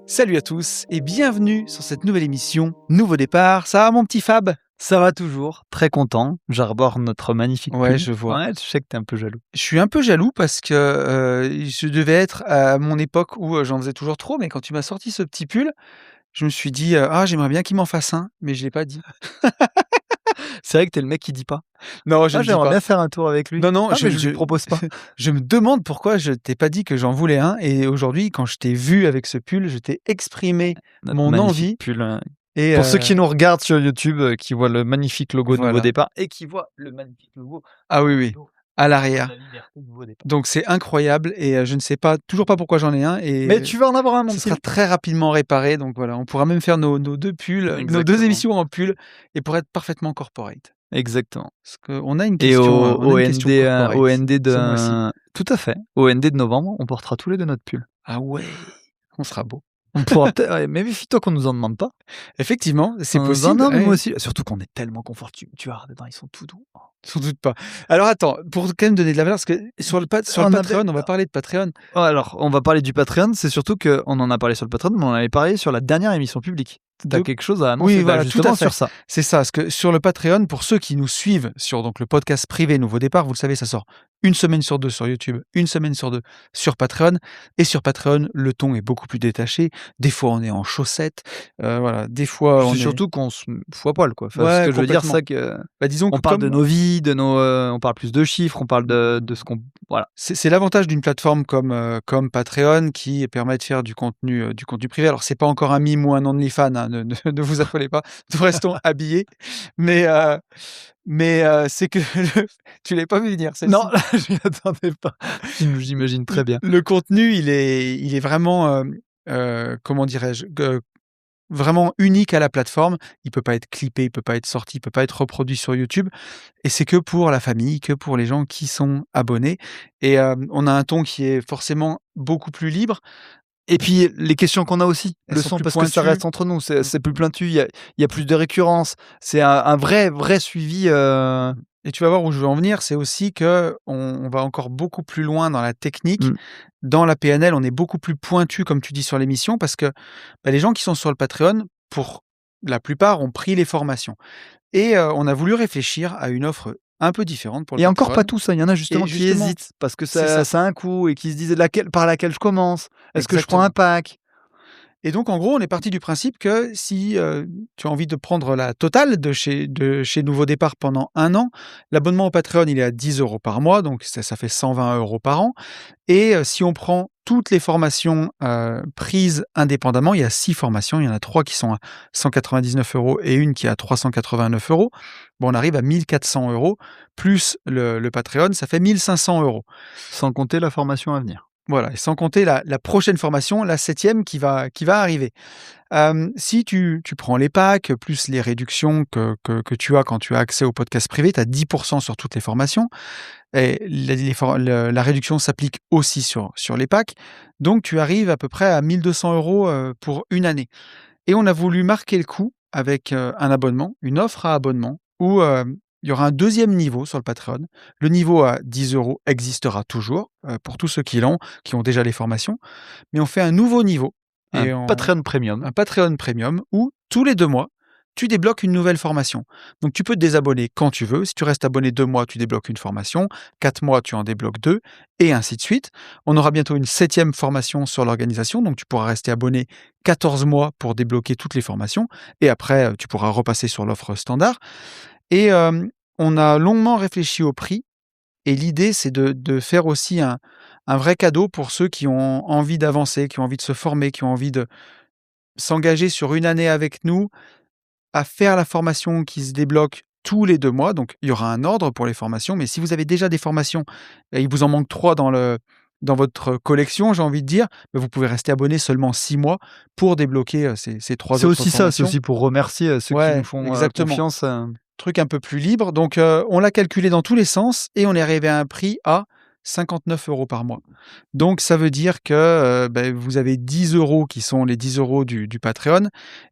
Salut à tous et bienvenue sur cette nouvelle émission Nouveau Départ. Ça va mon petit Fab? Ça va toujours, très content. J'arbore notre magnifique Ouais, pull. je vois. Ouais, je sais que t'es un peu jaloux. Je suis un peu jaloux parce que je devais être à mon époque où j'en faisais toujours trop, mais quand tu m'as sorti ce petit pull, je me suis dit ah, j'aimerais bien qu'il m'en fasse un, mais je l'ai pas dit. C'est vrai que t'es le mec qui dit pas. Non, je ne dis J'aimerais pas. bien faire un tour avec lui. Non, non, Ah, mais je lui propose pas. je me demande pourquoi je t'ai pas dit que j'en voulais un. Et aujourd'hui, quand je t'ai vu avec ce pull, je t'ai exprimé Notre mon magnifique envie. pull. Et Pour ceux qui nous regardent sur YouTube, qui voient le magnifique logo de Nouveau voilà. Départ et qui voient le magnifique logo Ah oui, oui, à l'arrière. de la liberté de Nouveau Départ. Donc c'est incroyable et je ne sais pas, toujours pas pourquoi j'en ai un. Mais Et tu vas en avoir un, mon ce petit. sera très rapidement réparé. Donc voilà, on pourra même faire nos deux pulls, nos deux Exactement. émissions en pull et pour être parfaitement corporate. Exactement. Parce qu'on a une Et question, au on a une question corporate OND ce mois-ci. tout à fait. Au OND de novembre, on portera tous les deux notre pull. Ah ouais, on sera beau. On pourra peut-être. Ouais, mais méfie-toi qu'on nous en demande pas. Effectivement, c'est Non, possible. non, mais Ouais. moi aussi. Surtout qu'on est tellement confort. Tu vois, dedans, ils sont tout doux. Oh. Sans doute pas. Alors attends, pour quand même donner de la valeur, parce que sur le Patreon, on va parler de Patreon. Oh, alors, on va parler du Patreon. C'est surtout qu'on en a parlé sur le Patreon, mais on en avait parlé sur la dernière émission publique. T'as Donc, quelque chose à annoncer? oui, voilà, tout justement à fait. sur ça. C'est ça, parce que sur le Patreon, pour ceux qui nous suivent sur donc le podcast privé Nouveau Départ, vous le savez, ça sort une semaine sur deux sur YouTube, une semaine sur deux sur Patreon. Et sur Patreon, le ton est beaucoup plus détaché. Des fois, on est en chaussettes. Voilà, des fois, on C'est est... surtout qu'on se fout à poil, quoi. Enfin, Ouais, ce que je veux dire, complètement. c'est que Bah, disons que on parle de comme... nos vies, on parle plus de chiffres, on parle de ce qu'on, voilà. C'est l'avantage d'une plateforme comme Patreon qui permet de faire du contenu privé. Alors, c'est pas encore un mime ou un OnlyFans, hein, ne vous affolez pas, nous restons habillés. Mais c'est que tu l'avais pas vu venir, celle-ci. Non, là, je m'y attendais pas. J'imagine très bien. Le contenu, il est vraiment, comment dirais-je, vraiment unique à la plateforme. Il peut pas être clippé, il peut pas être sorti, il peut pas être reproduit sur YouTube. Et c'est que pour la famille, que pour les gens qui sont abonnés. Et on a un ton qui est forcément beaucoup plus libre. Et puis les questions qu'on a aussi, Elles le sont son, plus parce que ça pointues. reste entre nous, c'est plus pointu, il y a plus de récurrence, c'est un vrai suivi. Et tu vas voir où je veux en venir, c'est aussi qu'on va encore beaucoup plus loin dans la technique. Dans la PNL, on est beaucoup plus pointu, comme tu dis, sur l'émission, parce que les gens qui sont sur le Patreon, pour la plupart, ont pris les formations. Et on a voulu réfléchir à une offre un peu différente pour le Et Patreon. encore pas tous, il y en a justement qui hésitent, parce que ça a un coût, et qui se disent par laquelle je commence. Est-ce que je prends un pack? Et donc, en gros, on est parti du principe que si tu as envie de prendre la totale de chez Nouveau Départ pendant 1 an, l'abonnement au Patreon, il est à 10 € par mois, donc ça fait 120 € par an. Et si on prend toutes les formations prises indépendamment, il y a 6 formations, il y en a 3 qui sont à 199 € et une qui est à 389 €. Bon, on arrive à 1400 €, plus le Patreon, ça fait 1500 €. Sans compter la formation à venir. Voilà, et sans compter la prochaine formation, la 7e qui va arriver. Si tu prends les packs, plus les réductions que tu as quand tu as accès au podcast privé, tu as 10 % sur toutes les formations. Et la réduction s'applique aussi sur les packs. Donc tu arrives à peu près à 1200 € pour une année. Et on a voulu marquer le coup avec un abonnement, une offre à abonnement, où il y aura un 2e niveau sur le Patreon. Le niveau à 10 € existera toujours pour tous ceux qui ont déjà les formations. Mais on fait un nouveau niveau. Un Patreon Premium. Un Patreon Premium où tous les 2 mois, tu débloques une nouvelle formation. Donc tu peux te désabonner quand tu veux. Si tu restes abonné 2 mois, tu débloques une formation. 4 mois, tu en débloques 2, et ainsi de suite. On aura bientôt une 7e formation sur l'organisation, donc tu pourras rester abonné 14 mois pour débloquer toutes les formations. Et après, tu pourras repasser sur l'offre standard. Et on a longuement réfléchi au prix. Et l'idée, c'est de faire aussi un vrai cadeau pour ceux qui ont envie d'avancer, qui ont envie de se former, qui ont envie de s'engager sur une année avec nous, à faire la formation qui se débloque tous les 2 mois. Donc, il y aura un ordre pour les formations. Mais si vous avez déjà des formations, et il vous en manque 3 dans votre collection, j'ai envie de dire, vous pouvez rester abonné seulement 6 mois pour débloquer ces 3 autres formations. C'est aussi ça, c'est aussi pour remercier ceux qui nous font confiance. Truc un peu plus libre. Donc, on l'a calculé dans tous les sens et on est arrivé à un prix à 59 € par mois. Donc, ça veut dire que vous avez 10 € qui sont les 10 € du Patreon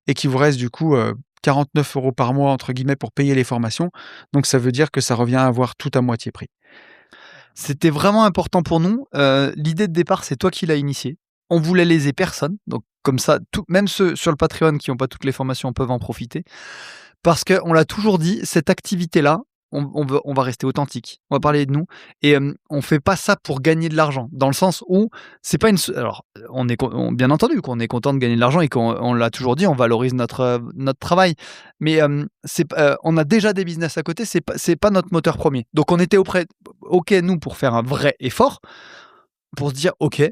et qu'il vous reste du coup 49 € par mois, entre guillemets, pour payer les formations. Donc, ça veut dire que ça revient à avoir tout à moitié prix. C'était vraiment important pour nous. L'idée de départ, c'est toi qui l'as initiée. On voulait léser personne, donc comme ça, même ceux sur le Patreon qui n'ont pas toutes les formations peuvent en profiter. Parce qu'on l'a toujours dit, cette activité-là, on va rester authentique, on va parler de nous, et on fait pas ça pour gagner de l'argent, dans le sens où c'est pas alors bien entendu qu'on est content de gagner de l'argent et qu'on l'a toujours dit, on valorise notre travail, mais on a déjà des business à côté, c'est pas notre moteur premier. Donc on était ok nous pour faire un vrai effort, pour se dire ok,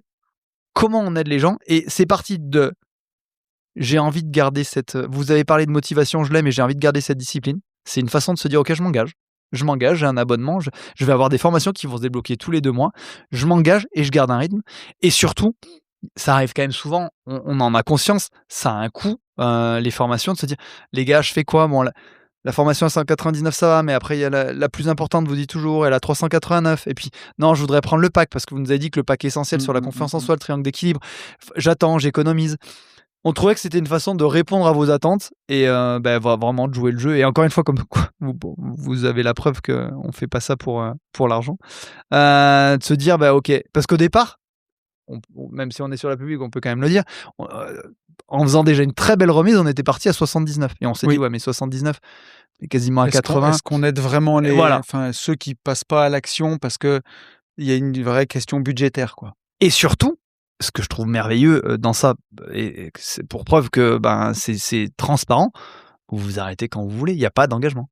comment on aide les gens, et c'est parti de j'ai envie de garder vous avez parlé de motivation, je l'ai, mais j'ai envie de garder cette discipline. C'est une façon de se dire ok, je m'engage, j'ai un abonnement, je vais avoir des formations qui vont se débloquer tous les 2 mois, je m'engage et je garde un rythme. Et surtout, ça arrive quand même souvent, on en a conscience, ça a un coût, les formations, de se dire les gars, je fais quoi? Bon, la formation à 199 ça va, mais après il y a la plus importante, vous dit toujours, elle a 389, et puis non, je voudrais prendre le pack parce que vous nous avez dit que le pack essentiel sur la confiance en soi, le triangle d'équilibre, j'attends, j'économise. On trouvait que c'était une façon de répondre à vos attentes et vraiment de jouer le jeu. Et encore une fois, comme quoi, vous avez la preuve qu'on fait pas ça pour l'argent. De se dire, ok, parce qu'au départ, même si on est sur la publique, on peut quand même le dire, en faisant déjà une très belle remise, on était parti à 79. Et on s'est dit, ouais, mais 79, c'est quasiment à 80. Est-ce qu'on aide vraiment ceux qui passent pas à l'action parce qu'il y a une vraie question budgétaire, quoi. Et surtout, ce que je trouve merveilleux dans ça, et c'est pour preuve que c'est transparent, vous vous arrêtez quand vous voulez, il n'y a pas d'engagement.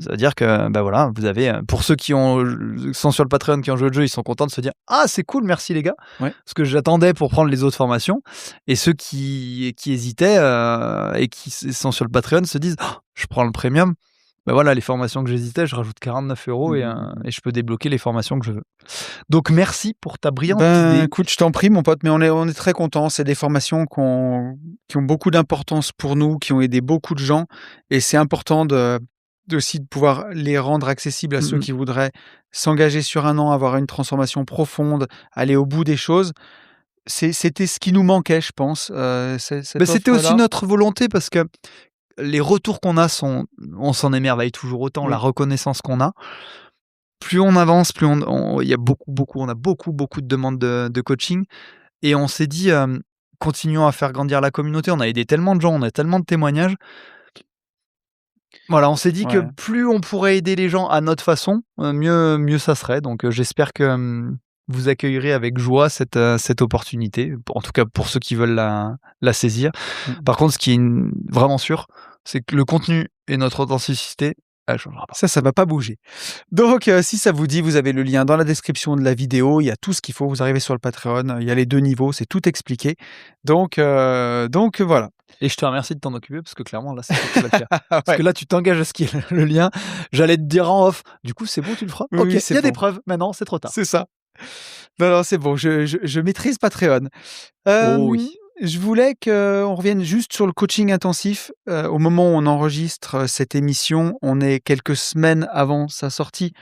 Ça veut dire que vous avez, pour ceux qui sont sur le Patreon, qui ont joué le jeu, ils sont contents de se dire ah c'est cool, merci les gars, ce que j'attendais pour prendre les autres formations. Et ceux qui hésitaient et qui sont sur le Patreon se disent oh, je prends le premium. Les formations que j'hésitais, je rajoute 49 € et je peux débloquer les formations que je veux. Donc merci pour ta brillante idée. Écoute, je t'en prie mon pote, mais on est très contents. C'est des formations qui ont beaucoup d'importance pour nous, qui ont aidé beaucoup de gens, et c'est important aussi de pouvoir les rendre accessibles à ceux qui voudraient s'engager sur un an, avoir une transformation profonde, aller au bout des choses. C'était ce qui nous manquait, je pense. C'était aussi notre volonté, parce que les retours qu'on a on s'en émerveille toujours autant, la reconnaissance qu'on a. Plus on avance, plus on a beaucoup de demandes de coaching, et on s'est dit continuons à faire grandir la communauté. On a aidé tellement de gens, on a tellement de témoignages. Voilà, on s'est dit que plus on pourrait aider les gens à notre façon, mieux ça serait. Donc j'espère que vous accueillerez avec joie cette opportunité, en tout cas pour ceux qui veulent la saisir. Par contre, ce qui est vraiment sûr, c'est que le contenu et notre authenticité, elle changera pas. Ça va pas bouger. Donc, si ça vous dit, vous avez le lien dans la description de la vidéo. Il y a tout ce qu'il faut. Vous arrivez sur le Patreon. Il y a les 2 niveaux. C'est tout expliqué. Donc voilà. Et je te remercie de t'en occuper, parce que clairement, là, c'est toi qui vas le faire. Parce que là, tu t'engages à ce qu'il y ait le lien. J'allais te dire en off. Du coup, c'est bon, tu le feras. Ok, il y a des preuves. Maintenant, c'est trop tard. C'est ça. Non, c'est bon. Je maîtrise Patreon. Oui. Je voulais qu'on revienne juste sur le coaching intensif. Au moment où on enregistre cette émission, on est quelques semaines avant sa sortie,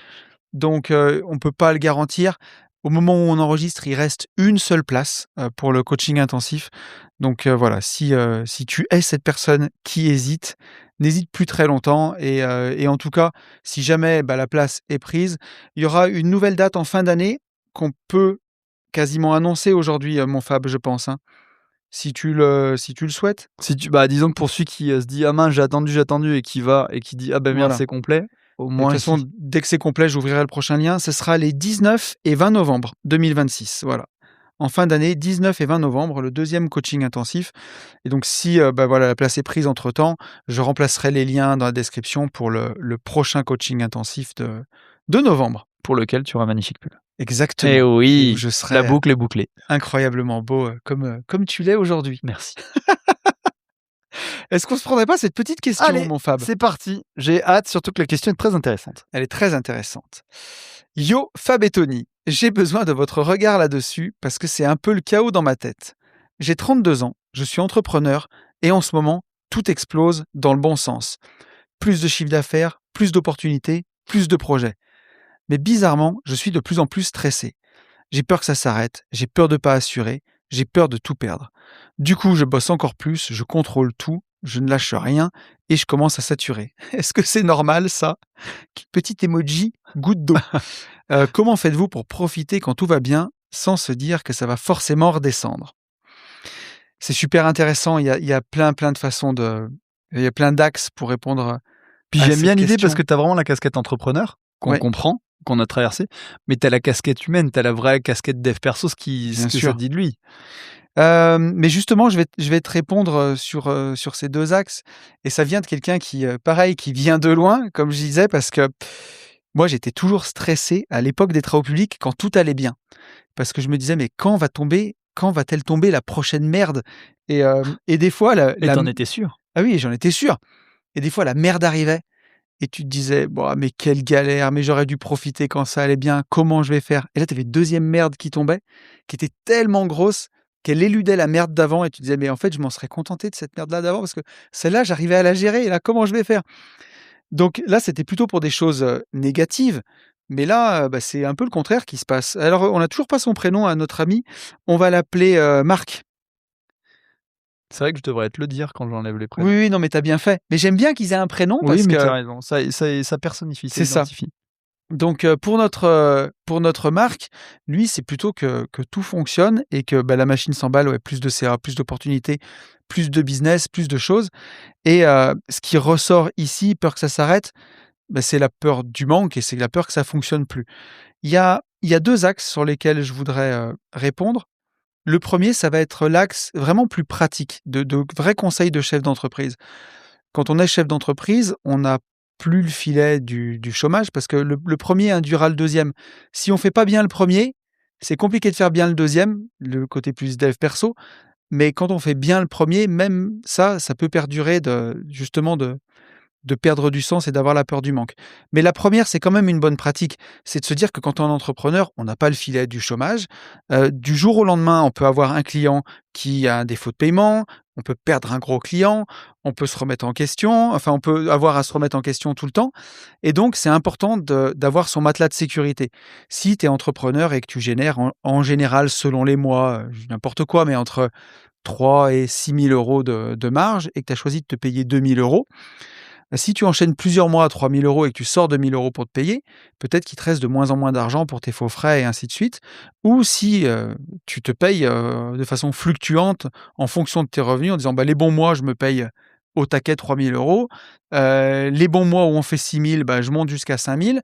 donc on ne peut pas le garantir. Au moment où on enregistre, il reste une seule place pour le coaching intensif. Donc voilà, si tu es cette personne qui hésite, n'hésite plus très longtemps. Et en tout cas, si jamais la place est prise, il y aura une nouvelle date en fin d'année qu'on peut quasiment annoncer aujourd'hui, mon Fab, je pense. Si tu le souhaites. Disons que pour celui qui se dit ah mince, j'ai attendu, et qui va et qui dit ah merde, c'est complet. Au moins, de toute façon, dès que c'est complet, j'ouvrirai le prochain lien. Ce sera les 19 et 20 novembre 2026. Voilà. En fin d'année, 19 et 20 novembre, le 2e coaching intensif. Et donc, si la place est prise entre-temps, je remplacerai les liens dans la description pour le prochain coaching intensif de novembre. Pour lequel tu auras un magnifique pull. Exactement. Et oui, je serai la boucle est bouclée. Incroyablement beau, comme tu l'es aujourd'hui. Merci. Est-ce qu'on se prendrait pas cette petite question, mon Fab? C'est parti. J'ai hâte, surtout que la question est très intéressante. Elle est très intéressante. Yo, Fab et Tony, j'ai besoin de votre regard là-dessus parce que c'est un peu le chaos dans ma tête. J'ai 32 ans, je suis entrepreneur et en ce moment, tout explose dans le bon sens. Plus de chiffre d'affaires, plus d'opportunités, plus de projets. Mais bizarrement, je suis de plus en plus stressé. J'ai peur que ça s'arrête, j'ai peur de ne pas assurer, j'ai peur de tout perdre. Du coup, je bosse encore plus, je contrôle tout, je ne lâche rien et je commence à saturer. Est-ce que c'est normal, ça? Petit emoji, goutte d'eau. Comment faites-vous pour profiter quand tout va bien sans se dire que ça va forcément redescendre? C'est super intéressant. Il y a plein de façons il y a plein d'axes pour répondre Puis à j'aime cette bien l'idée parce question. que tu as vraiment la casquette entrepreneur qu'on Ouais, comprend, qu'on a traversée, mais tu as la casquette humaine, tu as la vraie casquette dev perso, ce bien que ça sûr. dit de lui. Mais justement, je vais te répondre, sur ces 2 axes et ça vient de quelqu'un qui, pareil, qui vient de loin, comme je disais, parce que moi, j'étais toujours stressé à l'époque des travaux publics quand tout allait bien. Parce que je me disais: «Mais quand va-t-elle tomber la prochaine merde?» Et des fois Et tu en étais sûr. ah oui, j'en étais sûr et des fois la merde arrivait et tu te disais: «Bah, mais quelle galère, mais j'aurais dû profiter quand ça allait bien, comment je vais faire?» Et là, tu avais une 2e merde qui tombait, qui était tellement grosse qu'elle éludait la merde d'avant et tu disais: «Mais en fait, je m'en serais contenté de cette merde-là d'avant parce que celle-là, j'arrivais à la gérer et là, comment je vais faire?» Donc là, c'était plutôt pour des choses, négatives, mais là, bah, c'est un peu le contraire qui se passe. Alors, on n'a toujours pas son prénom à notre ami, on va l'appeler, Marc. C'est vrai que je devrais te le dire quand j'enlève les Oui, prénoms. oui, non, mais tu as bien fait. Mais j'aime bien qu'ils aient un prénom Oui, parce mais tu que as raison, ça personnifie, ça c'est ça. identifie. Donc, pour notre Marc, lui, c'est plutôt que tout fonctionne et que, bah, la machine s'emballe, ouais, plus de CA, plus d'opportunités, plus de business, plus de choses et ce qui ressort ici, peur que ça s'arrête, bah, c'est la peur du manque et c'est la peur que ça fonctionne plus. Il y a 2 axes sur lesquels je voudrais, répondre. Le premier, ça va être l'axe vraiment plus pratique, de vrais conseils de chef d'entreprise. Quand on est chef d'entreprise, on n'a plus le filet du chômage parce que le 1er induira le deuxième. Si on fait pas bien le premier, c'est compliqué de faire bien le deuxième, le côté plus dev perso, mais quand on fait bien le premier, même ça peut perdurer justement de perdre du sens et d'avoir la peur du manque. Mais la première, c'est quand même une bonne pratique. C'est de se dire que quand on est entrepreneur, on n'a pas le filet du chômage. Du jour au lendemain, on peut avoir un client qui a un défaut de paiement, on peut perdre un gros client, on peut se remettre en question, enfin on peut avoir à se remettre en question tout le temps. Et donc, c'est important d'avoir son matelas de sécurité. Si tu es entrepreneur et que tu génères en général, selon les mois, n'importe quoi, mais entre 3 et 6 000 € de marge et que tu as choisi de te payer 2 000 €, si tu enchaînes plusieurs mois à 3 000 € et que tu sors 2 000 € pour te payer, peut-être qu'il te reste de moins en moins d'argent pour tes faux frais et ainsi de suite. Ou si, tu te payes, de façon fluctuante en fonction de tes revenus en disant: «Bah, les bons mois, je me paye au taquet 3 000 €, les bons mois où on fait 6 000, bah, je monte jusqu'à 5 000»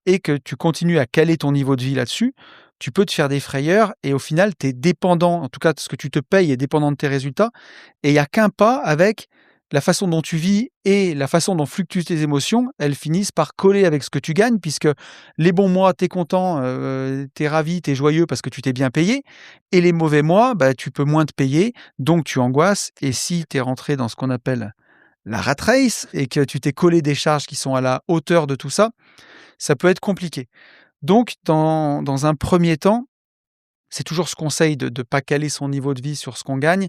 et que tu continues à caler ton niveau de vie là-dessus, tu peux te faire des frayeurs et au final, tu es dépendant, en tout cas, ce que tu te payes est dépendant de tes résultats et il y a qu'un pas avec la façon dont tu vis et la façon dont fluctuent tes émotions, elles finissent par coller avec ce que tu gagnes puisque les bons mois, tu es content, tu es ravi, tu es joyeux parce que tu t'es bien payé et les mauvais mois, bah, tu peux moins te payer, donc tu angoisses et si tu es rentré dans ce qu'on appelle la rat race et que tu t'es collé des charges qui sont à la hauteur de tout ça, ça peut être compliqué. Donc dans un premier temps, c'est toujours ce conseil de ne pas caler son niveau de vie sur ce qu'on gagne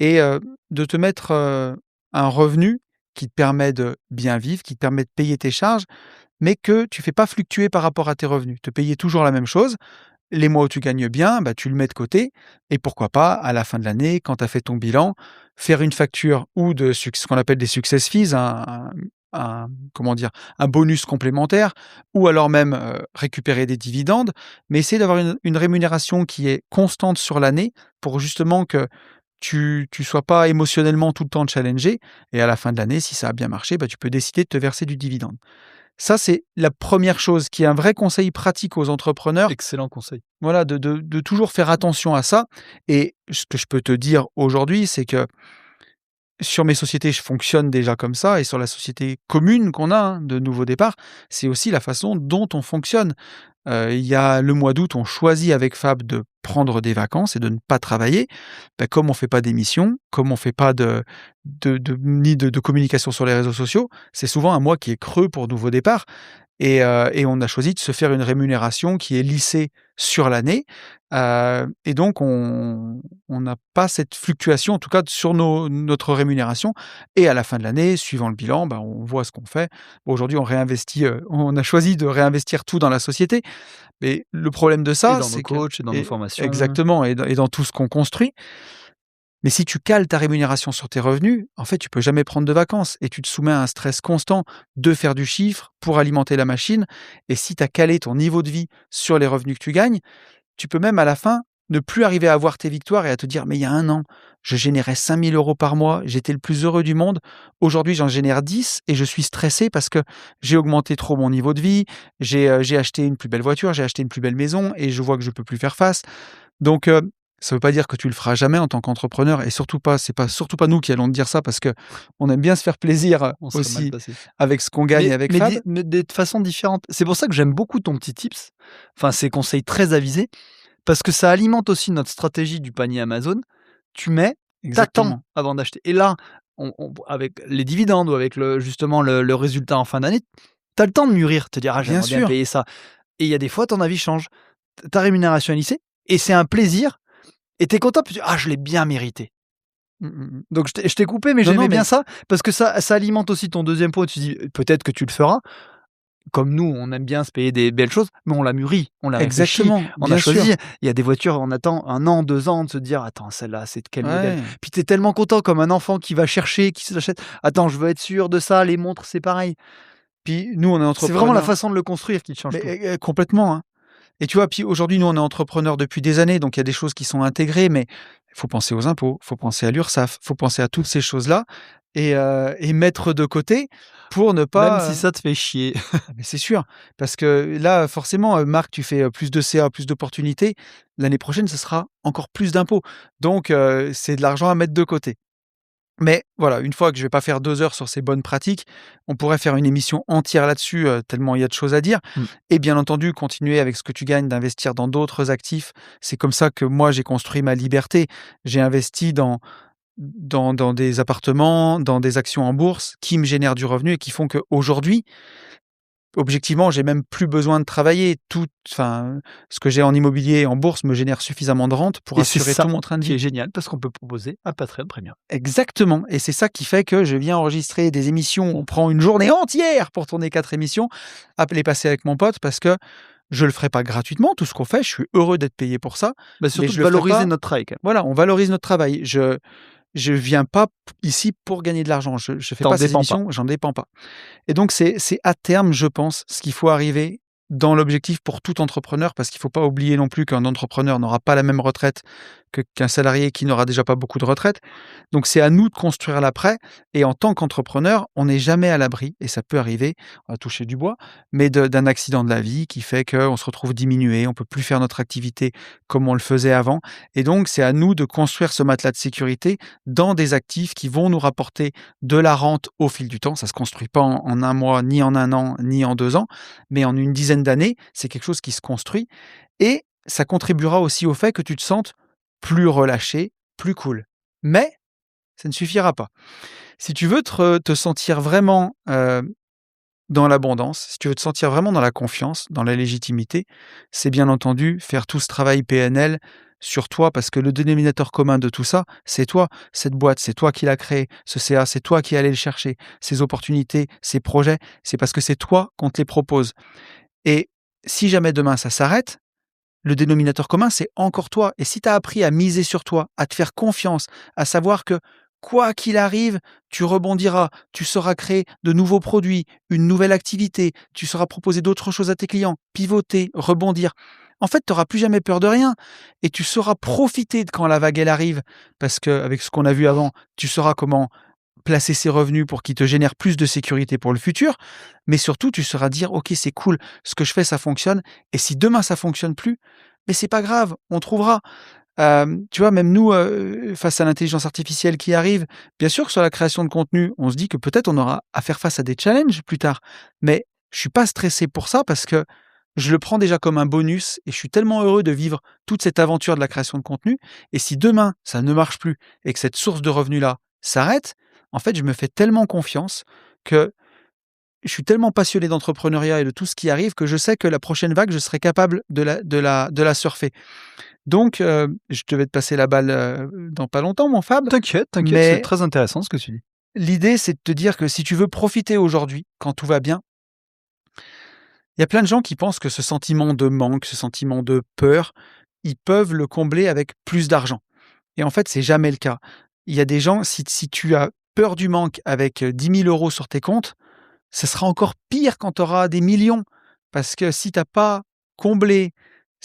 et de te mettre, un revenu qui te permet de bien vivre, qui te permet de payer tes charges, mais que tu fais pas fluctuer par rapport à tes revenus. Te payer toujours la même chose. Les mois où tu gagnes bien, bah, tu le mets de côté et pourquoi pas, à la fin de l'année, quand tu as fait ton bilan, faire une facture ou ce qu'on appelle des success fees, comment dire? Un bonus complémentaire ou alors même, récupérer des dividendes, mais essayer d'avoir une rémunération qui est constante sur l'année pour justement que tu sois pas émotionnellement tout le temps challengé et à la fin de l'année, si ça a bien marché, bah, tu peux décider de te verser du dividende. Ça, c'est la première chose qui est un vrai conseil pratique aux entrepreneurs, Excellent conseil. voilà, de toujours faire attention à ça et ce que je peux te dire aujourd'hui, c'est que sur mes sociétés, je fonctionne déjà comme ça et sur la société commune qu'on a, hein, de Nouveau Départ, c'est aussi la façon dont on fonctionne. Il y a le mois d'août, on choisit avec Fab de prendre des vacances et de ne pas travailler. Bah, comme on fait pas d'émissions, comme on fait pas ni de communication sur les réseaux sociaux, c'est souvent un mois qui est creux pour Nouveau Départ et on a choisi de se faire une rémunération qui est lissée sur l'année, et donc on n'a pas cette fluctuation, en tout cas sur notre rémunération et à la fin de l'année, suivant le bilan, bah, on voit ce qu'on fait. Bon, aujourd'hui, on réinvestit, on a choisi de réinvestir tout dans la société, mais le problème de Et ça, dans nos c'est que coachs et dans nos formations. exactement et dans tout ce qu'on construit. Mais si tu cales ta rémunération sur tes revenus, en fait, tu peux jamais prendre de vacances et tu te soumets à un stress constant de faire du chiffre pour alimenter la machine. Et si tu as calé ton niveau de vie sur les revenus que tu gagnes, tu peux même à la fin ne plus arriver à voir tes victoires et à te dire: «Mais il y a 1 an, je générais 5 000 € par mois, j'étais le plus heureux du monde. Aujourd'hui, j'en génère 10 et je suis stressé parce que j'ai augmenté trop mon niveau de vie, j'ai acheté une plus belle voiture, j'ai acheté une plus belle maison et je vois que je peux plus faire face». Donc ça veut pas dire que tu le feras jamais en tant qu'entrepreneur et surtout pas surtout pas nous qui allons te dire ça parce qu'on aime bien se faire plaisir, On serait mal aussi placé. avec ce qu'on gagne avec Fab. Mais de façon différente. C'est pour ça que j'aime beaucoup ton petit tips, enfin ces conseils très avisés, parce que ça alimente aussi notre stratégie du panier Amazon. Tu mets, t'attends Exactement. avant d'acheter et là, on avec les dividendes ou avec justement le résultat en fin d'année, tu as le temps de mûrir, te dire: «Ah Bien j'aimerais bien sûr. payer ça» et il y a des fois ton avis change. Ta rémunération est lissée et c'est un plaisir et tu es content, puis tu dis: «Ah je l'ai bien mérité». Mmh, mmh mh. Donc je t'ai coupé, mais Non, non, j'aimais bien mais ça parce que ça alimente aussi ton deuxième point. Tu dis: «Peut-être que tu le feras». Comme nous, on aime bien se payer des belles choses, mais on l'a mûri, on l'a réfléchi, exactement, on a bien sûr. choisi. Il y a des voitures, on attend 1 an, 2 ans de se dire: «Attends, celle-là, c'est de quel modèle?» Ouais. Puis tu es tellement content comme un enfant qui va chercher, qui s'achète: «Attends, je veux être sûr de ça». Les montres, c'est pareil. Puis nous, on est C'est vraiment la entrepreneurs façon de le construire qui change mais tout. complètement, hein. Et tu vois, puis aujourd'hui, nous, on est entrepreneurs depuis des années, donc il y a des choses qui sont intégrées, mais il faut penser aux impôts, il faut penser à l'URSSAF, il faut penser à toutes ces choses-là et mettre de côté pour ne Même si pas, ça te fait chier. mais c'est sûr, parce que là, forcément, Marc, tu fais, plus de CA, plus d'opportunités. L'année prochaine, ce sera encore plus d'impôts. Donc c'est de l'argent à mettre de côté. Mais voilà, une fois que je vais pas faire 2 heures sur ces bonnes pratiques, on pourrait faire une émission entière là-dessus, tellement il y a de choses à dire Mmh. et bien entendu continuer avec ce que tu gagnes d'investir dans d'autres actifs. C'est comme ça que moi j'ai construit ma liberté. J'ai investi dans des appartements, dans des actions en bourse qui me génèrent du revenu et qui font qu'aujourd'hui, objectivement, j'ai même plus besoin de travailler. Ce que j'ai en immobilier et en bourse me génère suffisamment de rente pour Et c'est assurer tout ça mon train de qui vie. est génial parce qu'on peut proposer un Patreon Premium. Exactement et c'est ça qui fait que je viens enregistrer des émissions. On prend une journée entière pour tourner 4 émissions, à les passer avec mon pote parce que je le ferai pas gratuitement, tout ce qu'on fait. Je suis heureux d'être payé pour ça, Bah, mais surtout je de le ferai valoriser pas. notre travail quand même. Voilà, on valorise notre travail. Je viens pas p ici pour gagner de l'argent. Je fais Tu pas ces dépends pas. émissions, j'en dépends pas et donc c'est à terme, je pense, ce qu'il faut arriver dans l'objectif pour tout entrepreneur, parce qu'il faut pas oublier non plus qu'un entrepreneur n'aura pas la même retraite qu'un salarié qui n'aura déjà pas beaucoup de retraite. Donc c'est à nous de construire l'après et en tant qu'entrepreneur, on n'est jamais à l'abri et ça peut arriver, on va toucher du bois, mais d'un accident de la vie qui fait qu'on se retrouve diminué, on peut plus faire notre activité comme on le faisait avant et donc c'est à nous de construire ce matelas de sécurité dans des actifs qui vont nous rapporter de la rente au fil du temps. Ça se construit pas en 1 mois, ni en 1 an, ni en 2 ans, mais en une dizaine d'années, c'est quelque chose qui se construit et ça contribuera aussi au fait que tu te sentes plus relâché, plus cool. Mais ça ne suffira pas. Si tu veux te sentir vraiment, dans l'abondance, si tu veux te sentir vraiment dans la confiance, dans la légitimité, c'est bien entendu faire tout ce travail PNL sur toi parce que le dénominateur commun de tout ça, c'est toi. Cette boîte, c'est toi qui l'as créée. Ce CA, c'est toi qui es allé le chercher. Ces opportunités, ces projets, c'est parce que c'est toi qu'on te les propose et si jamais demain ça s'arrête, le dénominateur commun, c'est encore toi et si tu as appris à miser sur toi, à te faire confiance, à savoir que quoi qu'il arrive, tu rebondiras, tu sauras créer de nouveaux produits, une nouvelle activité, tu sauras proposer d'autres choses à tes clients, pivoter, rebondir. En fait, tu auras plus jamais peur de rien et tu sauras profiter de quand la vague elle arrive parce qu'avec ce qu'on a vu avant, tu sauras comment placer ses revenus pour qu'ils te génèrent plus de sécurité pour le futur, mais surtout tu sauras dire: «OK, c'est cool, ce que je fais ça fonctionne et si demain ça fonctionne plus, mais c'est pas grave, on trouvera». Tu vois, même nous, face à l'intelligence artificielle qui arrive, bien sûr que sur la création de contenu, on se dit que peut-être on aura à faire face à des challenges plus tard, mais je suis pas stressé pour ça parce que je le prends déjà comme un bonus et je suis tellement heureux de vivre toute cette aventure de la création de contenu et si demain ça ne marche plus et que cette source de revenus-là s'arrête, en fait, je me fais tellement confiance que je suis tellement passionné d'entrepreneuriat et de tout ce qui arrive que je sais que la prochaine vague, je serai capable de la surfer. Donc, je devais te passer la balle, dans pas longtemps, mon Fab, T'inquiète, t'inquiète, c'est mais très intéressant ce que tu dis. l'idée, c'est de te dire que si tu veux profiter aujourd'hui, quand tout va bien, il y a plein de gens qui pensent que ce sentiment de manque, ce sentiment de peur, ils peuvent le combler avec plus d'argent et en fait, c'est jamais le cas. Il y a des gens, si tu as peur du manque avec, 10 000 € sur tes comptes, ce sera encore pire quand tu auras des millions. Parce que si tu as pas comblé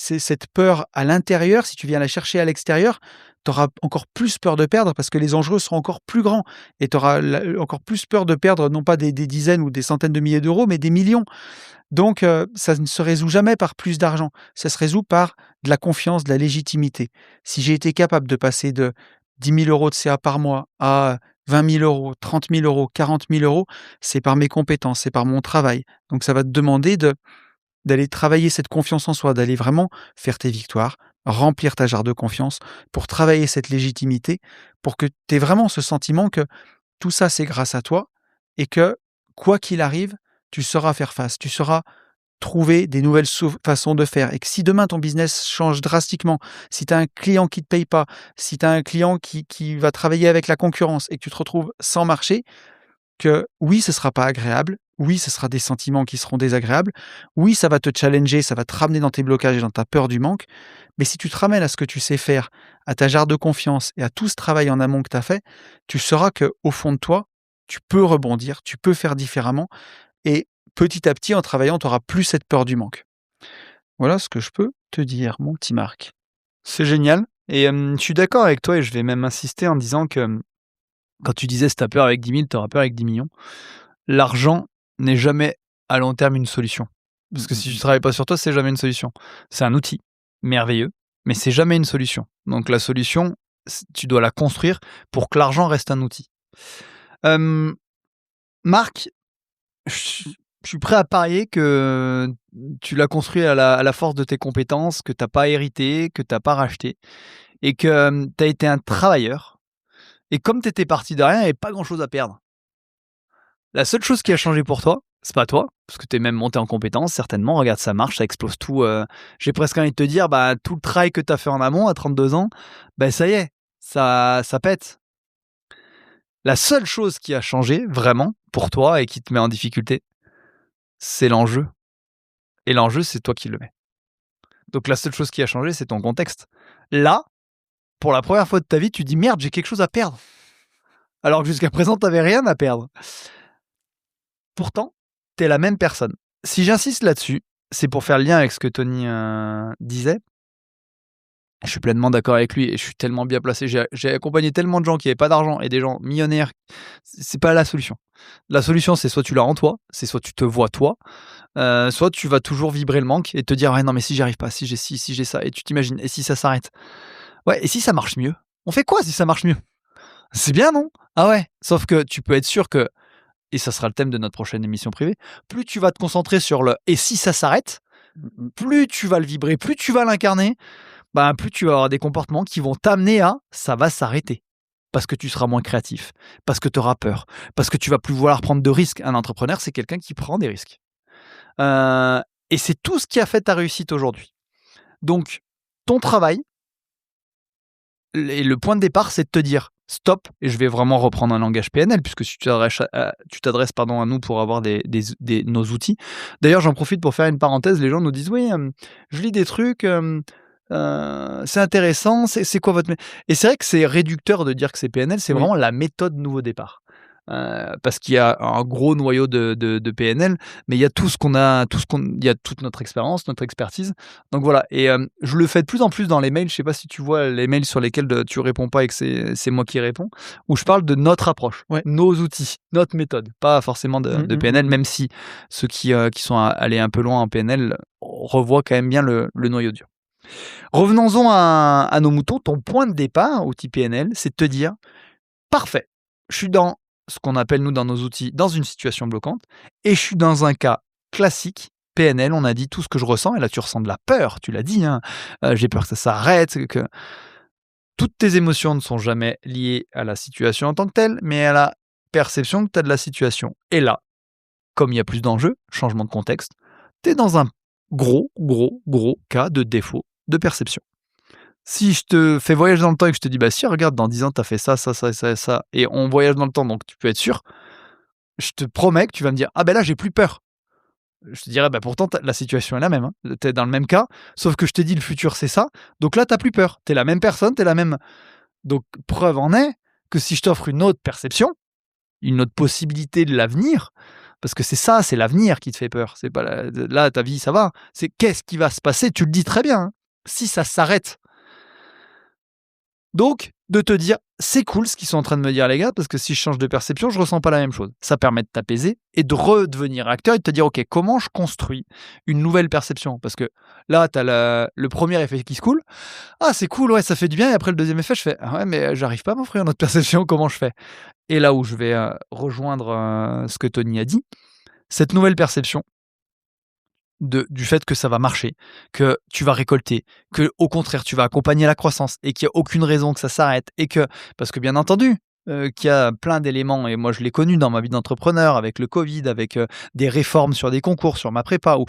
cette peur à l'intérieur, si tu viens la chercher à l'extérieur, tu auras encore plus peur de perdre parce que les enjeux seront encore plus grands et tu auras encore plus peur de perdre non pas des dizaines ou des centaines de milliers d'euros, mais des millions. Donc, ça ne se résout jamais par plus d'argent. Ça se résout par de la confiance, de la légitimité. Si j'ai été capable de passer de 10 000 € de CA par mois à 20 000 €, 30 000 €, 40 000 €, c'est par mes compétences, c'est par mon travail. Donc ça va te demander d'aller travailler cette confiance en soi, d'aller vraiment faire tes victoires, remplir ta jarre de confiance pour travailler cette légitimité, pour que tu aies vraiment ce sentiment que tout ça, c'est grâce à toi et que, quoi qu'il arrive, tu sauras faire face, tu sauras trouver des nouvelles façons de faire et que si demain ton business change drastiquement, si tu as un client qui ne te paye pas, si tu as un client qui va travailler avec la concurrence et que tu te retrouves sans marché, que oui, ce ne sera pas agréable, oui, ce sera des sentiments qui seront désagréables, oui, ça va te challenger, ça va te ramener dans tes blocages et dans ta peur du manque, mais si tu te ramènes à ce que tu sais faire, à ta jarre de confiance et à tout ce travail en amont que tu as fait, tu sauras qu'au fond de toi, tu peux rebondir, tu peux faire différemment et petit à petit, en travaillant, tu auras plus cette peur du manque. Voilà ce que je peux te dire, mon petit Marc. C'est génial et je suis d'accord avec toi et je vais même insister en disant que, quand tu disais: «Si tu as peur avec 10 000, tu auras peur avec 10 millions», l'argent n'est jamais à long terme une solution. Parce que si tu travailles pas sur toi, c'est jamais une solution. C'est un outil merveilleux, mais c'est jamais une solution. Donc la solution, tu dois la construire pour que l'argent reste un outil. Marc, je suis prêt à parier que tu l'as construit à la force de tes compétences, que tu as pas hérité, que tu as pas racheté et que tu as été un travailleur et comme tu étais parti de rien, il y avait pas grand chose à perdre. La seule chose qui a changé pour toi, c'est pas toi, parce que tu es même monté en compétences certainement. Regarde, ça marche, ça explose tout, j'ai presque envie de te dire, bah, tout le travail que tu as fait en amont à 32 ans, bah, ça y est, ça pète. La seule chose qui a changé vraiment pour toi et qui te met en difficulté, c'est l'enjeu et l'enjeu, c'est toi qui le mets. Donc la seule chose qui a changé, c'est ton contexte. Là, pour la première fois de ta vie, tu dis: «Merde, j'ai quelque chose à perdre». Alors que jusqu'à présent, tu avais rien à perdre. Pourtant, tu es la même personne. Si j'insiste là-dessus, c'est pour faire le lien avec ce que Tony, disait. Je suis pleinement d'accord avec lui et je suis tellement bien placé. J'ai accompagné tellement de gens qui avaient pas d'argent et des gens millionnaires. C'est pas la solution. La solution, c'est soit tu l'as en toi, c'est soit tu te vois toi, soit tu vas toujours vibrer le manque et te dire: «Ouais, non, mais si j'y arrive pas, si j'ai ci, si j'ai ça» et tu t'imagines: «Et si ça s'arrête? Ouais, et si ça marche mieux? On fait quoi si ça marche mieux?» C'est bien, non? Ah ouais, sauf que tu peux être sûr que, et ça sera le thème de notre prochaine émission privée, plus tu vas te concentrer sur le «et si ça s'arrête?», plus tu vas le vibrer, plus tu vas l'incarner, bah, plus tu vas avoir des comportements qui vont t'amener à «ça va s'arrêter». Parce que tu seras moins créatif, parce que tu auras peur, parce que tu vas plus vouloir prendre de risques. Un entrepreneur, c'est quelqu'un qui prend des risques. Et c'est tout ce qui a fait ta réussite aujourd'hui. Donc, ton travail, et le point de départ, c'est de te dire: «Stop», et je vais vraiment reprendre un langage PNL puisque si tu t'adresses pardon, à nous pour avoir nos outils. D'ailleurs, j'en profite pour faire une parenthèse. Les gens nous disent: «Oui, je lis des trucs, c'est intéressant, c'est quoi votre et c'est vrai que c'est réducteur de dire que c'est PNL, c'est Oui. vraiment la méthode nouveau départ. Parce qu'il y a un gros noyau de PNL, mais il y a il y a toute notre expérience, notre expertise. Donc voilà, et je le fais de plus en plus dans les mails. Je sais pas si tu vois les mails sur lesquels tu réponds pas et que c'est moi qui réponds, où je parle de notre approche, Ouais. nos outils, notre méthode, pas forcément de PNL, même si ceux qui sont allés un peu loin en PNL revoient quand même bien le noyau dur. Revenons-en à nos moutons. Ton point de départ, outil PNL, c'est de te dire: parfait, je suis dans ce qu'on appelle, nous, dans nos outils, dans une situation bloquante, et je suis dans un cas classique, PNL, on a dit tout ce que je ressens, et là tu ressens de la peur, tu l'as dit, hein, j'ai peur que ça s'arrête, que toutes tes émotions ne sont jamais liées à la situation en tant que telle, mais à la perception que tu as de la situation. Et là, comme il y a plus d'enjeux, changement de contexte, tu es dans un gros cas de défaut de perception. Si je te fais voyager dans le temps et que je te dis: «Bah si, regarde, dans 10 ans, tu as fait ça, ça, ça, ça et ça», et on voyage dans le temps, donc tu peux être sûr, je te promets que tu vas me dire: «Ah ben là, j'ai plus peur». Je te dirais: «Bah pourtant la situation est la même, hein. Tu es dans le même cas, sauf que je t'ai dit le futur c'est ça, donc là tu as plus peur. Tu es la même personne, tu es la même». Donc preuve en est que si je t'offre une autre perception, une autre possibilité de l'avenir, Parce que c'est l'avenir qui te fait peur. C'est pas là, ta vie, ça va. C'est qu'est-ce qui va se passer? Tu le dis très bien, hein, si ça s'arrête. Donc, de te dire, c'est cool ce qu'ils sont en train de me dire les gars, parce que si je change de perception, je ressens pas la même chose. Ça permet de t'apaiser et de redevenir acteur et de te dire, ok, comment je construis une nouvelle perception? Parce que là, tu as le premier effet qui se coule. Ah, c'est cool, ouais, ça fait du bien. Et après, le deuxième effet, je fais, ah ouais, mais j'arrive pas à m'offrir une autre perception, comment je fais? Et là où je vais rejoindre ce que Tony a dit, cette nouvelle perception, du fait que ça va marcher, que tu vas récolter, que au contraire tu vas accompagner la croissance et qu'il n'y a aucune raison que ça s'arrête et que, parce que bien entendu, qu'il y a plein d'éléments et moi je l'ai connu dans ma vie d'entrepreneur avec le Covid, avec des réformes sur des concours, sur ma prépa, où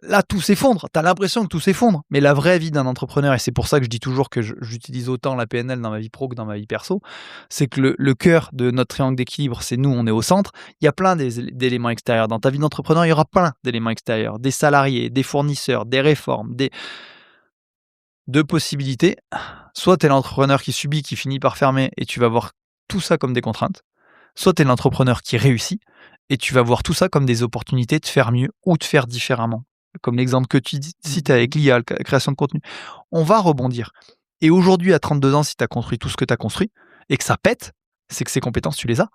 là tout s'effondre, tu as l'impression que tout s'effondre, mais la vraie vie d'un entrepreneur, et c'est pour ça que je dis toujours que j'utilise autant la PNL dans ma vie pro que dans ma vie perso, c'est que le cœur de notre triangle d'équilibre, c'est nous, on est au centre. Il y a plein d'éléments extérieurs. Dans ta vie d'entrepreneur, il y aura plein d'éléments extérieurs, des salariés, des fournisseurs, des réformes, deux possibilités. Soit tu es l'entrepreneur qui subit, qui finit par fermer, et tu vas voir tout ça comme des contraintes. Soit tu es l'entrepreneur qui réussit, et tu vas voir tout ça comme des opportunités de faire mieux ou de faire différemment. Comme l'exemple que tu cites avec l'IA, la création de contenu. On va rebondir. Et aujourd'hui, à 32 ans, si tu as construit tout ce que tu as construit, et que ça pète, c'est que ces compétences, tu les as.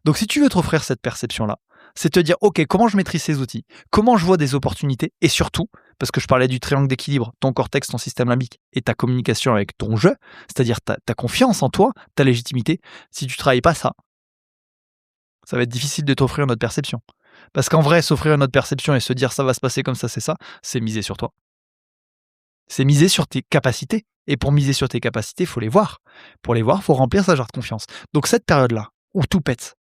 Donc si tu veux t'offrir cette perception-là, c'est te dire, ok, comment je maîtrise ces outils? Comment je vois des opportunités? Et surtout, parce que je parlais du triangle d'équilibre, ton cortex, ton système limbique et ta communication avec ton jeu, c'est-à-dire ta confiance en toi, ta légitimité, si tu ne travailles pas ça va être difficile de t'offrir une autre perception. Parce qu'en vrai, s'offrir une autre perception et se dire ça va se passer comme ça, c'est miser sur toi. C'est miser sur tes capacités. Et pour miser sur tes capacités, il faut les voir. Pour les voir, il faut remplir sa jarre de confiance. Donc cette période-là, où tout pète,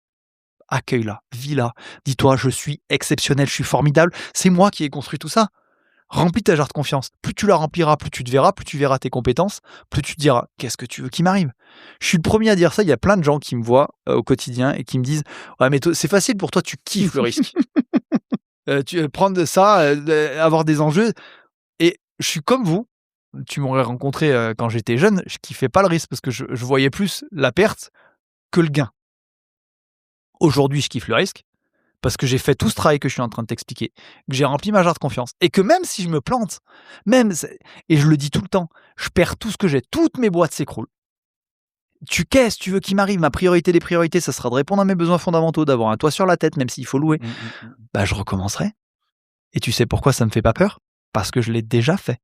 accueille-la, vis-la, dis-toi, je suis exceptionnel, je suis formidable, c'est moi qui ai construit tout ça. Remplis ta jarre de confiance. Plus tu la rempliras, plus tu te verras, plus tu verras tes compétences, plus tu te diras qu'est-ce que tu veux qui m'arrive. Je suis le premier à dire ça. Il y a plein de gens qui me voient au quotidien et qui me disent ouais, mais c'est facile pour toi, tu kiffes le risque. Tu prendre ça, avoir des enjeux. Et je suis comme vous. Tu m'aurais rencontré quand j'étais jeune, je kiffais pas le risque parce que je voyais plus la perte que le gain. Aujourd'hui, je kiffe le risque. Parce que j'ai fait tout ce travail que je suis en train de t'expliquer, que j'ai rempli ma jarre de confiance, et que même si je me plante, et je le dis tout le temps, je perds tout ce que j'ai, toutes mes boîtes s'écroulent. Qu'est-ce que tu veux qu'il m'arrive? Ma priorité des priorités, ça sera de répondre à mes besoins fondamentaux, d'avoir un toit sur la tête, même s'il faut louer. Bah, je recommencerai. Et tu sais pourquoi ça me fait pas peur? Parce que je l'ai déjà fait.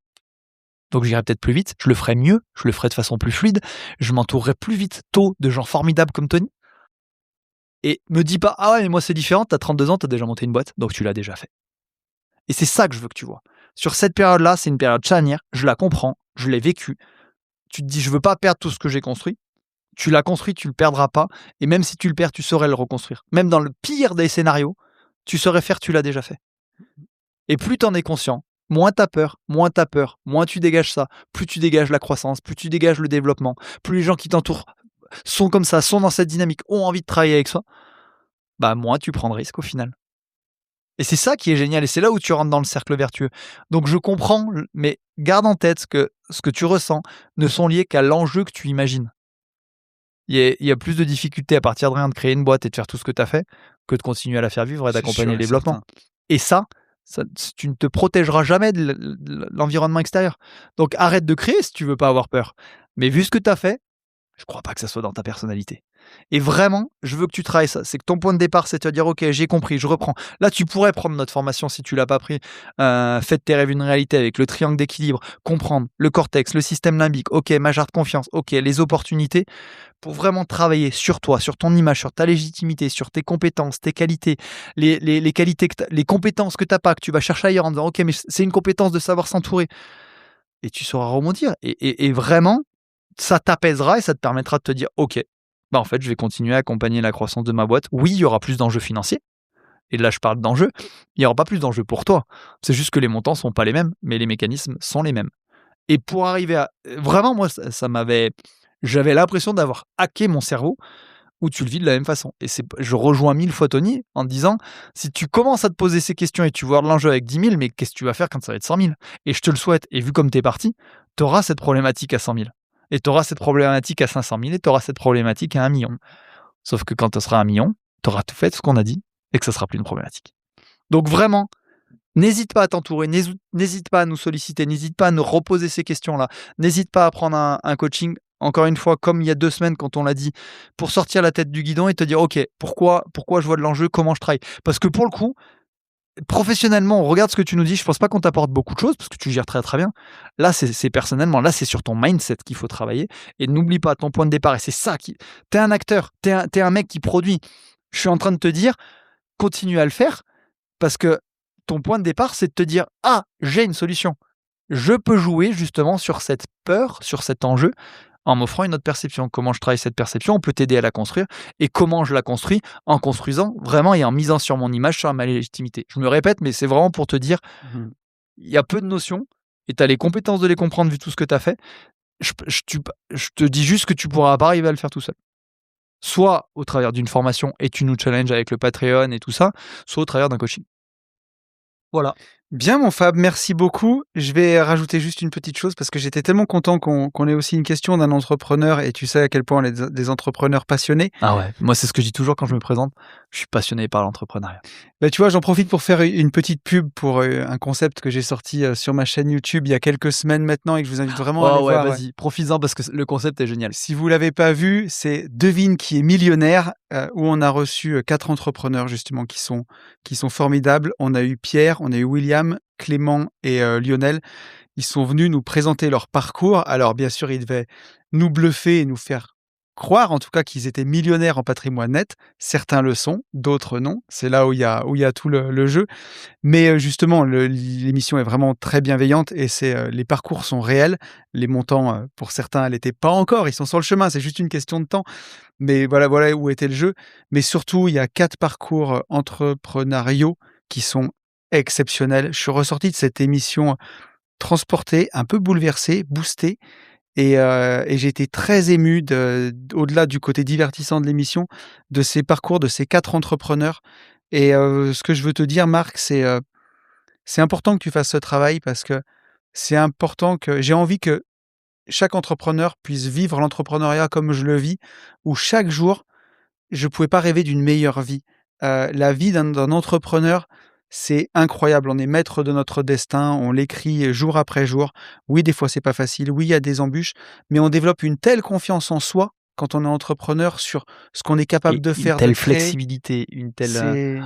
Donc j'irai peut-être plus vite, je le ferai mieux, je le ferai de façon plus fluide, je m'entourerai plus vite tôt de gens formidables comme Tony. Et me dis pas, ah ouais, mais moi c'est différent, t'as 32 ans, t'as déjà monté une boîte, donc tu l'as déjà fait. Et c'est ça que je veux que tu vois. Sur cette période-là, c'est une période charnière, je la comprends, je l'ai vécue. Tu te dis, je veux pas perdre tout ce que j'ai construit. Tu l'as construit, tu le perdras pas. Et même si tu le perds, tu saurais le reconstruire. Même dans le pire des scénarios, tu saurais faire, tu l'as déjà fait. Et plus t'en es conscient, moins t'as peur, moins tu dégages ça, plus tu dégages la croissance, plus tu dégages le développement, plus les gens qui t'entourent sont comme ça, sont dans cette dynamique, ont envie de travailler avec soi, bah moins tu prends de risques au final. Et c'est ça qui est génial, et c'est là où tu rentres dans le cercle vertueux. Donc je comprends, mais garde en tête que ce que tu ressens ne sont liés qu'à l'enjeu que tu imagines. Il y a plus de difficultés à partir de rien de créer une boîte et de faire tout ce que tu as fait que de continuer à la faire vivre et d'accompagner le développement. Et ça, tu ne te protégeras jamais de l'environnement extérieur. Donc arrête de créer si tu veux pas avoir peur. Mais vu ce que tu as fait, je crois pas que ça soit dans ta personnalité. Et vraiment, je veux que tu travailles ça. C'est que ton point de départ, c'est de te dire, ok, j'ai compris, je reprends. Là, tu pourrais prendre notre formation si tu l'as pas pris. Faites tes rêves une réalité avec le triangle d'équilibre, comprendre le cortex, le système limbique, ok, ma jarre de confiance, ok, les opportunités, pour vraiment travailler sur toi, sur ton image, sur ta légitimité, sur tes compétences, tes qualités, les qualités, les compétences que tu n'as pas, que tu vas chercher ailleurs en disant, ok, mais c'est une compétence de savoir s'entourer. Et tu sauras rebondir. Et vraiment, ça t'apaisera et ça te permettra de te dire, ok, bah en fait, je vais continuer à accompagner la croissance de ma boîte. Oui, il y aura plus d'enjeux financiers. Et là, je parle d'enjeux. Il n'y aura pas plus d'enjeux pour toi. C'est juste que les montants ne sont pas les mêmes, mais les mécanismes sont les mêmes. Et pour arriver à... Vraiment, moi, j'avais l'impression d'avoir hacké mon cerveau où tu le vis de la même façon. Et je rejoins 1000 fois Tony en te disant, si tu commences à te poser ces questions et tu vois l'enjeu avec 10 000, mais qu'est-ce que tu vas faire quand ça va être 100 000? Et je te le souhaite. Et vu comme tu es parti, tu auras cette problématique à 100 000. Et tu auras cette problématique à 500 000 et tu auras cette problématique à 1 million. Sauf que quand tu seras à 1 million, tu auras tout fait ce qu'on a dit et que ça sera plus une problématique. Donc vraiment, n'hésite pas à t'entourer, n'hésite pas à nous solliciter, n'hésite pas à nous reposer ces questions-là, n'hésite pas à prendre un coaching, encore une fois, comme il y a 2 semaines quand on l'a dit, pour sortir la tête du guidon et te dire, ok, pourquoi je vois de l'enjeu, comment je travaille. Parce que pour le coup, professionnellement, on regarde ce que tu nous dis, je pense pas qu'on t'apporte beaucoup de choses, parce que tu gères très très bien. Là, c'est personnellement, là, c'est sur ton mindset qu'il faut travailler. Et n'oublie pas ton point de départ, et c'est ça qui... T'es un acteur, t'es un mec qui produit. Je suis en train de te dire, continue à le faire, parce que ton point de départ, c'est de te dire, ah, j'ai une solution. Je peux jouer justement sur cette peur, sur cet enjeu, en m'offrant une autre perception. Comment je travaille cette perception, on peut t'aider à la construire. Et comment je la construis? En construisant vraiment et en misant sur mon image, sur ma légitimité. Je me répète, mais c'est vraiment pour te dire, il y a peu de notions, et tu as les compétences de les comprendre vu tout ce que tu as fait. Je te dis juste que tu pourras pas arriver à le faire tout seul. Soit au travers d'une formation, et tu nous challenges avec le Patreon et tout ça, soit au travers d'un coaching. Voilà. Bien mon Fab, merci beaucoup. Je vais rajouter juste une petite chose parce que j'étais tellement content qu'on ait aussi une question d'un entrepreneur et tu sais à quel point on est des entrepreneurs passionnés. Ah ouais, moi c'est ce que je dis toujours quand je me présente, je suis passionné par l'entrepreneuriat. Bah, tu vois, j'en profite pour faire une petite pub pour un concept que j'ai sorti sur ma chaîne YouTube il y a quelques semaines maintenant et que je vous invite vraiment à aller voir. Vas-y, profites-en parce que le concept est génial. Si vous l'avez pas vu, c'est Devine qui est millionnaire où on a reçu 4 entrepreneurs justement qui sont formidables. On a eu Pierre, on a eu William, Clément et Lionel. Ils sont venus nous présenter leur parcours. Alors bien sûr, ils devaient nous bluffer et nous faire croire en tout cas qu'ils étaient millionnaires en patrimoine net. Certains le sont, d'autres non. C'est là où il y a tout le jeu. Mais justement, l'émission est vraiment très bienveillante et les parcours sont réels. Les montants, pour certains, elles n'étaient pas encore. Ils sont sur le chemin, c'est juste une question de temps. Mais voilà où était le jeu. Mais surtout, il y a 4 parcours entrepreneuriaux qui sont exceptionnels. Je suis ressorti de cette émission transporté, un peu bouleversé, boosté. Et j'ai été très ému au-delà du côté divertissant de l'émission, de ces parcours de ces 4 entrepreneurs. Et ce que je veux te dire, Marc, c'est important que tu fasses ce travail parce que c'est important que j'ai envie que chaque entrepreneur puisse vivre l'entrepreneuriat comme je le vis, où chaque jour, je ne pouvais pas rêver d'une meilleure vie. La vie d'un entrepreneur, c'est incroyable. On est maître de notre destin, on l'écrit jour après jour. Oui, des fois, c'est pas facile. Oui, il y a des embûches, mais on développe une telle confiance en soi quand on est entrepreneur sur ce qu'on est capable de faire, une telle de créer. flexibilité, une telle... C'est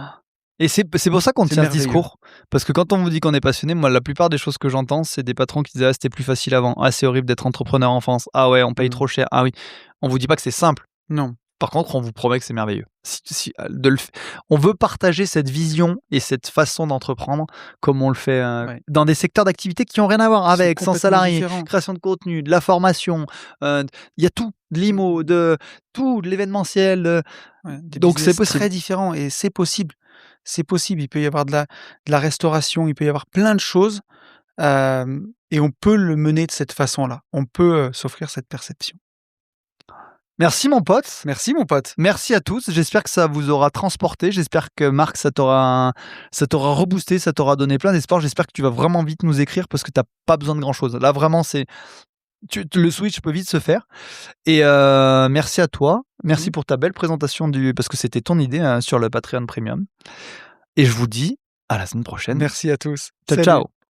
Et c'est pour ça qu'on tient ce merveilleux. discours. Parce que quand on vous dit qu'on est passionné, moi, la plupart des choses que j'entends, c'est des patrons qui disent « Ah, c'était plus facile avant. Ah, c'est horrible d'être entrepreneur en France. Ah ouais, on paye trop cher. Ah oui. » On vous dit pas que c'est simple. Non. Par contre, on vous promet que c'est merveilleux. On veut partager cette vision et cette façon d'entreprendre comme on le fait dans des secteurs d'activité qui n'ont rien à voir avec, sans salarié, création de contenu, de la formation. Il y a tout, de l'IMO, de tout, de l'événementiel. Donc c'est très différent et c'est possible. C'est possible. Il peut y avoir de la restauration, il peut y avoir plein de choses et on peut le mener de cette façon-là. On peut s'offrir cette perception. Merci mon pote. Merci mon pote. Merci à tous. J'espère que ça vous aura transporté. J'espère que Marc, ça t'aura reboosté, ça t'aura donné plein d'espoir. J'espère que tu vas vraiment vite nous écrire parce que tu n'as pas besoin de grand-chose. Là, vraiment, le switch peut vite se faire. Et merci à toi. Merci pour ta belle présentation parce que c'était ton idée sur le Patreon Premium. Et je vous dis à la semaine prochaine. Merci à tous. Ciao, ciao.